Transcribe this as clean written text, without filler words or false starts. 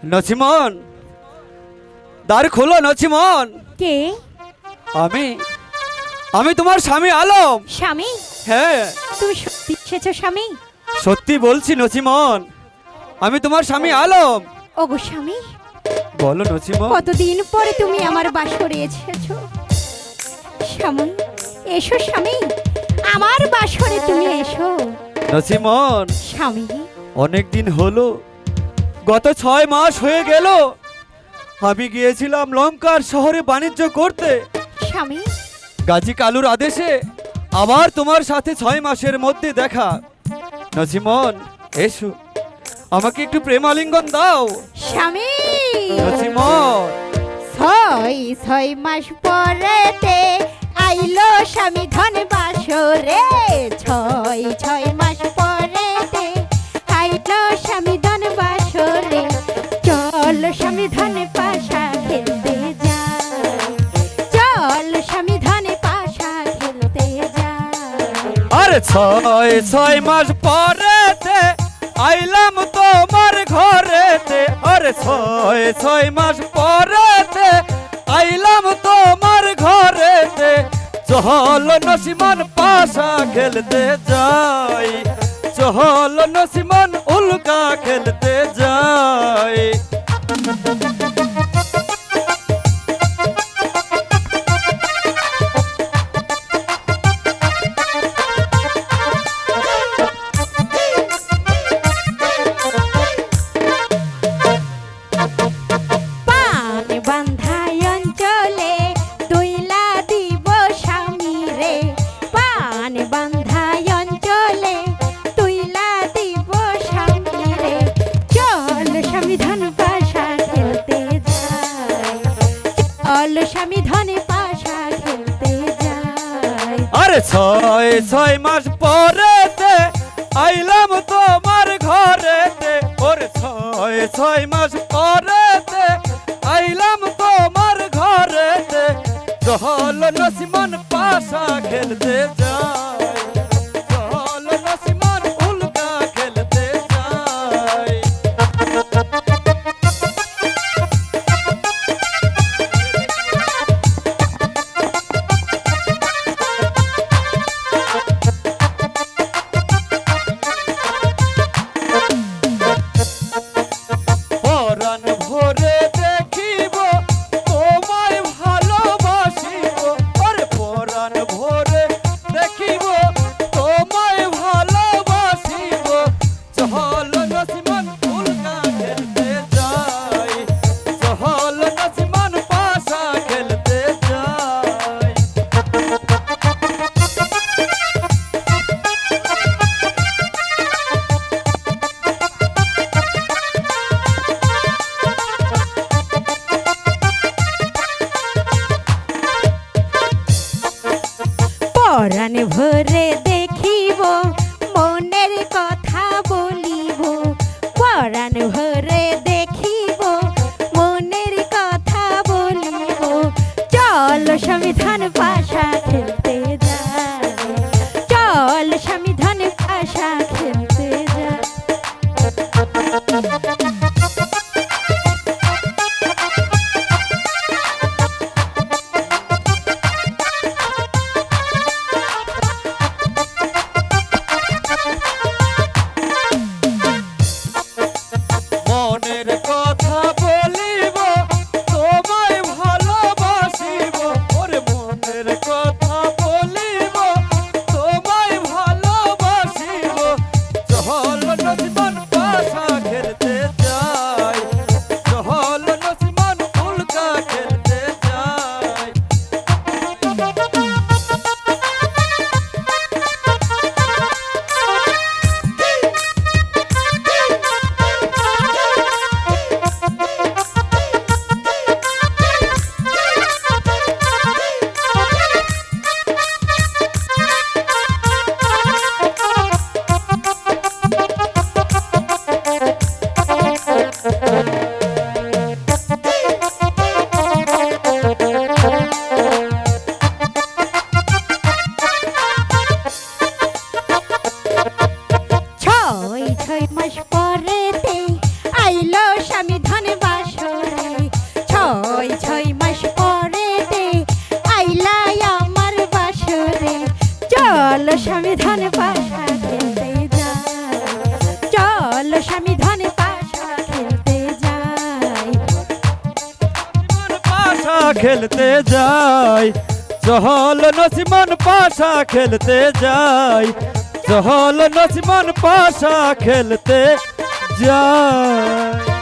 নছিমন, দ্বার খোলো নছিমন। কে? আমি আমি তোমার স্বামী আলম। স্বামী? হ্যাঁ, তুমি সত্যি এসেছো স্বামী? সত্যি বলছি নছিমন, আমি তোমার স্বামী আলম। ওগো স্বামী, বলো নছিমন। কতদিন পরে তুমি আমার বাসরে এসেছো। স্বামী এসো স্বামী, আমার বাসরে তুমি এসো। নছিমন, স্বামী অনেক দিন হলো, গত 6 মাস হয়ে গেল আমি গিয়েছিলাম লঙ্কার শহরে বাণিজ্য করতে। স্বামী, গাজী কালুর আদেশে আবার তোমার সাথে 6 মাসের মধ্যে দেখা। নছিমন এসো, আমাকে একটু প্রেমালিঙ্গন দাও। স্বামী নছিমন, 6 মাস পরেতে আইলো স্বামী ধন বাসরে। 6 মাস পরেতে আইলো স্বামী ধন বাসরে। চল স্বামী ধন পাশা খেলতে যাই, চল স্বামী ধন পাশা খেলতে যাই। আরে 6 মাস পরেতে আইলাম তোমার ঘরেতে। আরে 6 মাস পরেতে আইলাম তোমার ঘরেতে। চল নছিমন পাশা খেলতে যাই, চল নছিমন উল্কা খেলতে যাই। পান বান্ধাই অঞ্চলে দইলা দিব স্বামী রে। পান বান্ধাই অঞ্চলে তুইলা দিব স্বামী রে। চল স্বামী ধন পাশা খেলতে যাই, চল স্বামী ধন পাশা খেলতে যাই। আরে 6 মাস পরেতে আইলাম তোমার ঘরেতে। ওরে 6 মাস পরেতে আইলাম তোমার ঘরেতে। চল নছিমন পাশা খেলতে যাই, চল নছিমন উল্কা খেলতে যাই। পরাণ ভরে দেখিব তোমায় ভালোবাসিব। আরে পরাণ ভরে দেখিব তোমায় ভালোবাসিব। চল নছিমন উল্কা খেলতে যাই, চল নছিমন পাশা খেলতে যাই। পরাণ ভরে দেখিব মনের কথা বলিব। পরাণ ভরে দেখিব মনের কথা বলিব। চল স্বামী ধন পাশা খেলতে যাই, চল স্বামী ধন পাশা খেলতে যাই। মনের কথা বলিব তোমায় ভালোবাসিব। ওরে মনের কথা বলিব তোমায় ভালোবাসিব। চল নছিমন পাশা খেলতে যাই, চল নছিমন উল্কা খেলতে যাই। ছয় মাস পরেতে আইলো স্বামী ধন চল স্বামী ধানে পাশা খেলতে যাই, চল স্বামী ধানে পাশা খেলতে যাই। পাশা খেলতে যাই, চহল নসিমন পাশা খেলতে যাই, চহল নসিমন পাশা খেলতে যাই।